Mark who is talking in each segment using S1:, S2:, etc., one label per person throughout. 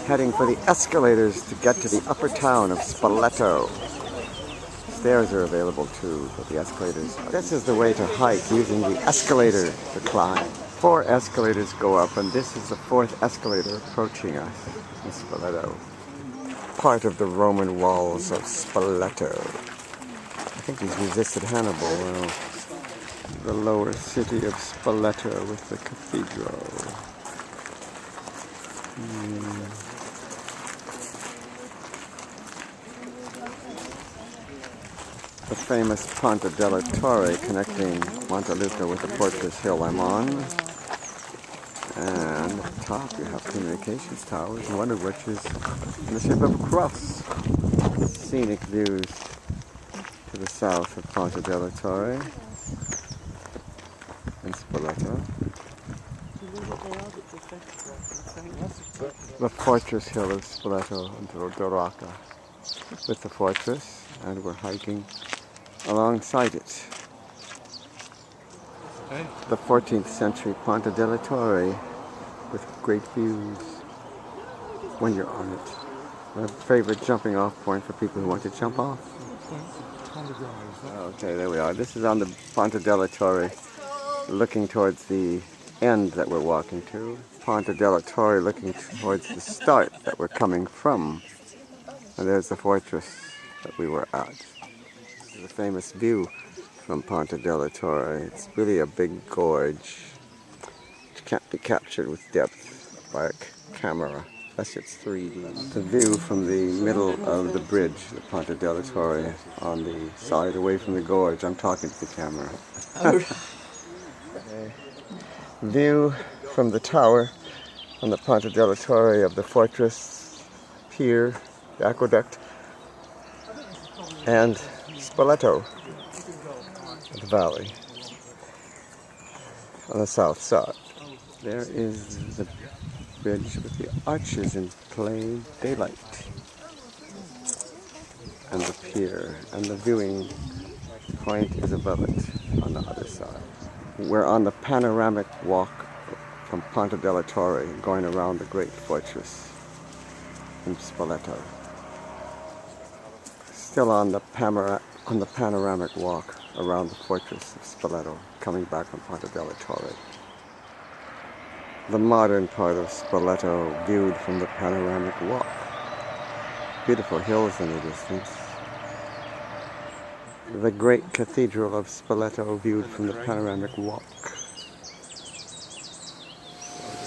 S1: Heading for the escalators to get to the upper town of Spoleto. Stairs are available too, but the escalators. This is the way to hike, using the escalator to climb. 4 escalators go up, and this is the 4th escalator approaching us in Spoleto. Part of the Roman walls of Spoleto. I think he's resisted Hannibal. The lower city of Spoleto with the cathedral. The famous Ponte delle Torri connecting Monteluca with the fortress hill I'm on. And at the top you have communications towers, one of which is in the shape of a cross. Scenic views to the south of Ponte delle Torri in Spoleto. The fortress hill of Spoleto until Doraka with the fortress, and we're hiking alongside it. The 14th century Ponte delle Torri with great views when you're on it. My favorite jumping off point for people who want to jump off. Okay, there we are. This is on the Ponte delle Torri, looking towards the end that we're walking to. Ponte delle Torri looking towards the start that we're coming from. And there's the fortress that we were at. This is a famous view from Ponte delle Torri. It's really a big gorge. It can't be captured with depth by a camera, unless it's 3D. The view from the middle of the bridge, the Ponte delle Torri, on the side away from the gorge. I'm talking to the camera. View from the tower on the Ponte delle Torri of the fortress, pier, the aqueduct, and Spoleto, the valley, on the south side. There is the bridge with the arches in plain daylight, and the pier, and the viewing point is above it on the other side. We're on the panoramic walk from Ponte delle Torri, going around the great fortress in Spoleto. Still on the panoramic walk around the fortress of Spoleto, coming back from Ponte delle Torri. The modern part of Spoleto viewed from the panoramic walk. Beautiful hills in the distance. The great cathedral of Spoleto viewed from the panoramic walk.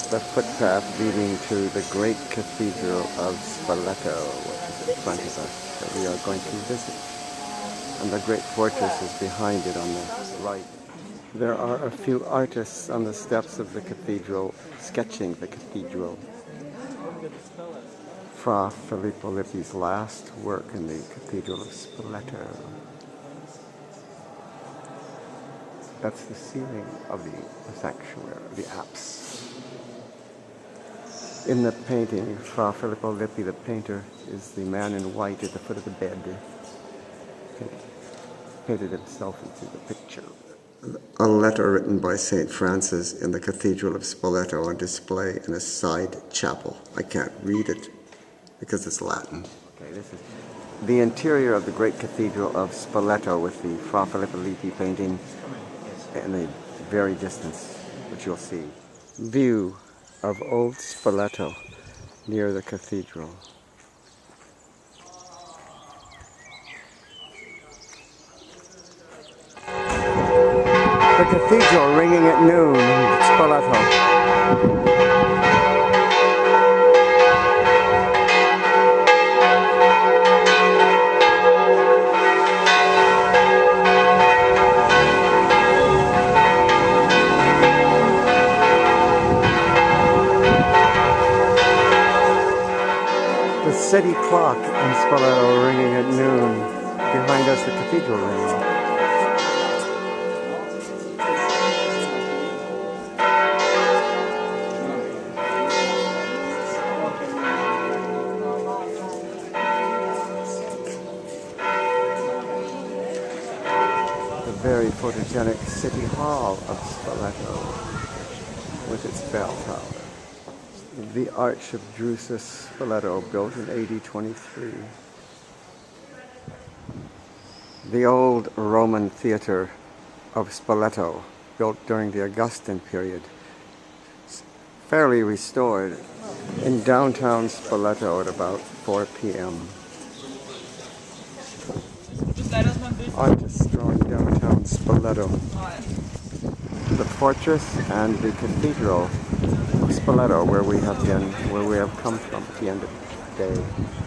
S1: The footpath leading to the great cathedral of Spoleto, which is in front of us, that we are going to visit. And the great fortress is behind it on the right. There are a few artists on the steps of the cathedral sketching the cathedral. Fra Filippo Lippi's last work in the Cathedral of Spoleto. That's the ceiling of the sanctuary, the apse. In the painting, Fra Filippo Lippi, the painter, is the man in white at the foot of the bed. Painted himself into the picture. A letter written by St. Francis in the Cathedral of Spoleto on display in a side chapel. I can't read it because it's Latin. Okay, this is the interior of the great Cathedral of Spoleto with the Fra Filippo Lippi painting in the very distance, which you'll see. View of old Spoleto near the cathedral. The cathedral ringing at noon in Spoleto. The city clock in Spoleto ringing at noon. Behind us, the cathedral ringing. Very photogenic City Hall of Spoleto with its bell tower. The Arch of Drusus Spoleto, built in AD 23. The old Roman theater of Spoleto, built during the Augustan period, fairly restored in downtown Spoleto at about 4 p.m. I'm just strolling downtown Spoleto. The fortress and the cathedral of Spoleto, where we have come from at the end of the day.